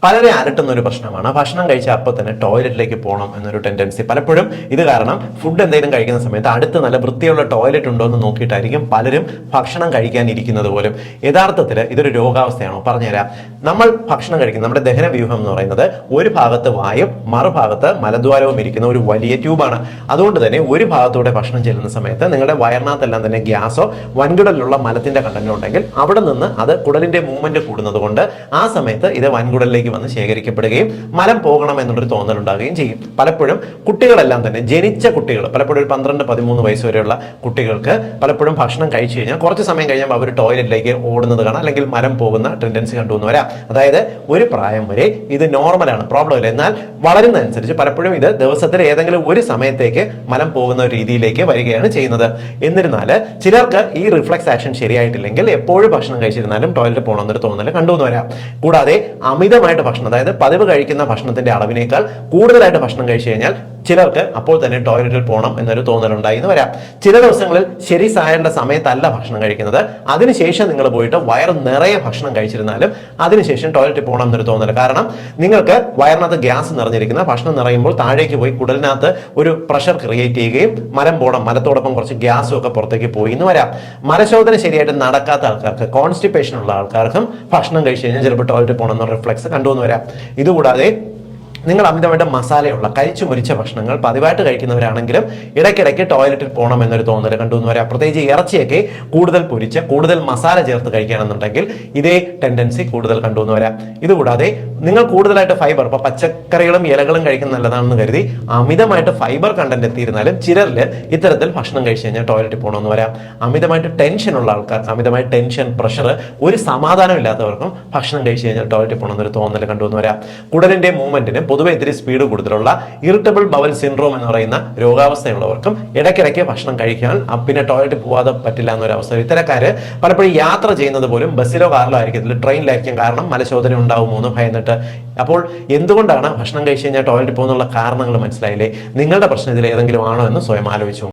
പലരെ അലട്ടുന്ന ഒരു പ്രശ്നമാണ് ഭക്ഷണം കഴിച്ച അപ്പോൾ തന്നെ ടോയ്ലറ്റിലേക്ക് പോകണം എന്നൊരു ടെൻഡൻസി. പലപ്പോഴും ഇത് കാരണം ഫുഡ് എന്തെങ്കിലും കഴിക്കുന്ന സമയത്ത് അടുത്ത് നല്ല വൃത്തിയുള്ള ടോയ്ലറ്റ് ഉണ്ടോ എന്ന് നോക്കിയിട്ടായിരിക്കും പലരും ഭക്ഷണം കഴിക്കാനിരിക്കുന്നത് പോലും. യഥാർത്ഥത്തിൽ ഇതൊരു രോഗാവസ്ഥയാണോ? പറഞ്ഞുതരാം. നമ്മൾ ഭക്ഷണം കഴിക്കുന്ന നമ്മുടെ ദഹന വ്യൂഹം എന്ന് പറയുന്നത് ഒരു ഭാഗത്ത് വായും മറുഭാഗത്ത് മലദ്വാരവും ഇരിക്കുന്ന ഒരു വലിയ ട്യൂബാണ്. അതുകൊണ്ട് തന്നെ ഒരു ഭാഗത്തൂടെ ഭക്ഷണം ചെല്ലുന്ന സമയത്ത് നിങ്ങളുടെ വയറിനകത്തെല്ലാം തന്നെ ഗ്യാസോ വൻകുടലിലുള്ള മലത്തിന്റെ കണ്ടന്റ് ഉണ്ടെങ്കിൽ അവിടെ നിന്ന് അത് കുടലിന്റെ മൂവ്മെന്റ് കൂടുന്നത് കൊണ്ട് ആ സമയത്ത് ഇത് വൻകുടലിലേക്ക് വന്ന് ശേഖരിക്കപ്പെടുകയും മലം പോകണം എന്നുള്ളൊരു തോന്നൽ ഉണ്ടാകുകയും ചെയ്യും. പലപ്പോഴും കുട്ടികളെല്ലാം തന്നെ ജനിച്ച കുട്ടികൾ, പലപ്പോഴും ഒരു 12-13 വയസ്സ് വരെയുള്ള കുട്ടികൾക്ക് പലപ്പോഴും ഭക്ഷണം കഴിച്ചു കഴിഞ്ഞാൽ കുറച്ച് സമയം കഴിയുമ്പോൾ അവർ ടോയ്ലറ്റിലേക്ക് ഓടുന്നത് കാണാം, അല്ലെങ്കിൽ മലം പോകുന്ന ടെൻഡൻസി കണ്ടുവന്ന് വരാം. അതായത് ഒരു പ്രായം വരെ ഇത് നോർമലാണ്, പ്രോബ്ലം ഇല്ല. എന്നാൽ വളരുന്നതനുസരിച്ച് പലപ്പോഴും ഇത് ദിവസത്തിൽ ഏതെങ്കിലും ഒരു സമയത്തേക്ക് മലം പോകുന്ന ഒരു രീതിയിലേക്ക് വരികയാണ് ചെയ്യുന്നത്. എന്നിരുന്നാൽ ചിലർക്ക് ഈ റിഫ്ലക്സ് ആക്ഷൻ ശരിയായിട്ടില്ലെങ്കിൽ എപ്പോഴും ഭക്ഷണം കഴിച്ചിരുന്നാലും ടോയ്ലറ്റ് പോകണമെന്നൊരു തോന്നൽ കണ്ടുവന്ന് വരാം. കൂടാതെ അമിതമായിട്ട് ഭക്ഷണം, അതായത് പതിവ് കഴിക്കുന്ന ഭക്ഷണത്തിന്റെ അളവിനേക്കാൾ കൂടുതലായിട്ട് ഭക്ഷണം കഴിച്ചു കഴിഞ്ഞാൽ ചിലർക്ക് അപ്പോൾ തന്നെ ടോയ്ലറ്റിൽ പോകണം എന്നൊരു തോന്നലുണ്ടായി എന്ന് വരാം. ചില ദിവസങ്ങളിൽ ശരി സായന്റെ സമയത്തല്ല ഭക്ഷണം കഴിക്കുന്നത്, അതിനുശേഷം നിങ്ങൾ പോയിട്ട് വയറ് നിറയെ ഭക്ഷണം കഴിച്ചിരുന്നാലും അതിനുശേഷം ടോയ്ലറ്റിൽ പോകണം എന്നൊരു തോന്നൽ. കാരണം നിങ്ങൾക്ക് വയറിനകത്ത് ഗ്യാസ് നിറഞ്ഞിരിക്കുന്ന ഭക്ഷണം നിറയുമ്പോൾ താഴേക്ക് പോയി കുടലിനകത്ത് ഒരു പ്രഷർ ക്രിയേറ്റ് ചെയ്യുകയും മലം പോകണം, മലത്തോടൊപ്പം കുറച്ച് ഗ്യാസും ഒക്കെ പുറത്തേക്ക് പോയി എന്ന് വരാം. മലശോധന ശരിയായിട്ട് നടക്കാത്ത ആൾക്കാർക്ക്, കോൺസ്റ്റിപ്പേഷൻ ഉള്ള ആൾക്കാർക്കും ഭക്ഷണം കഴിച്ചു കഴിഞ്ഞാൽ ചിലപ്പോൾ ടോയ്ലറ്റിൽ പോകണം എന്ന റിഫ്ലെക്സ് കണ്ടുവന്ന് വരാം. ഇതുകൂടാതെ നിങ്ങൾ അമിതമായിട്ട് മസാലയുള്ള കഴിച്ചു മുരിച്ച ഭക്ഷണങ്ങൾ പതിവായിട്ട് കഴിക്കുന്നവരാണെങ്കിലും ഇടയ്ക്കിടയ്ക്ക് ടോയ്ലറ്റിൽ പോകണം എന്നൊരു തോന്നൽ കണ്ടുവന്ന് വരാം. പ്രത്യേകിച്ച് ഇറച്ചിയൊക്കെ കൂടുതൽ പൊരിച്ച് കൂടുതൽ മസാല ചേർത്ത് കഴിക്കുകയാണെന്നുണ്ടെങ്കിൽ ഇതേ ടെൻഡൻസി കൂടുതൽ കണ്ടുവന്ന് വരാം. ഇതുകൂടാതെ നിങ്ങൾ കൂടുതലായിട്ട് ഫൈബർ, ഇപ്പോൾ പച്ചക്കറികളും ഇലകളും കഴിക്കുന്നത് നല്ലതാണെന്ന് കരുതി അമിതമായിട്ട് ഫൈബർ കണ്ടന്റ് എത്തിയിരുന്നാലും ചിലരിൽ ഇത്തരത്തിൽ ഭക്ഷണം കഴിച്ചു കഴിഞ്ഞാൽ ടോയ്ലറ്റിൽ പോകണമെന്ന് വരാം. അമിതമായിട്ട് ടെൻഷനുള്ള ആൾക്കാർക്ക്, അമിതമായിട്ട് ടെൻഷൻ, പ്രഷർ, ഒരു സമാധാനം ഇല്ലാത്തവർക്കും ഭക്ഷണം കഴിച്ചു കഴിഞ്ഞാൽ ടോയ്ലറ്റിൽ പോകണമെന്നൊരു തോന്നൽ കണ്ടുവന്ന് വരാം. കുടലിന്റെ മൂവ്മെന്റിന് പൊതുവെ ഇത്തിരി സ്പീഡ് കൂടുതലുള്ള ഇറിറ്റബിൾ ബവൽ സിൻഡ്രോം എന്ന് പറയുന്ന രോഗാവസ്ഥയുള്ളവർക്കും ഇടയ്ക്കിടയ്ക്ക് ഭക്ഷണം കഴിക്കാൻ പിന്നെ ടോയ്ലറ്റ് പോകാതെ പറ്റില്ല എന്നൊരവസ്ഥ. ഇത്തരക്കാര് പലപ്പോഴും യാത്ര ചെയ്യുന്നത് പോലും ബസ്സിലോ കാറിലോ ആയിരിക്കത്തില്ല, ട്രെയിനിലായിരിക്കും. കാരണം മലശോധന ഉണ്ടാവുമോ എന്ന് ഭയന്നിട്ട്. അപ്പോൾ എന്തുകൊണ്ടാണ് ഭക്ഷണം കഴിച്ചു കഴിഞ്ഞാൽ ടോയ്ലറ്റ് പോകുന്നുള്ള കാരണങ്ങൾ മനസ്സിലായില്ലേ? നിങ്ങളുടെ പ്രശ്നം ഇതിൽ ഏതെങ്കിലും ആണോ എന്ന് സ്വയം ആലോചിച്ചു.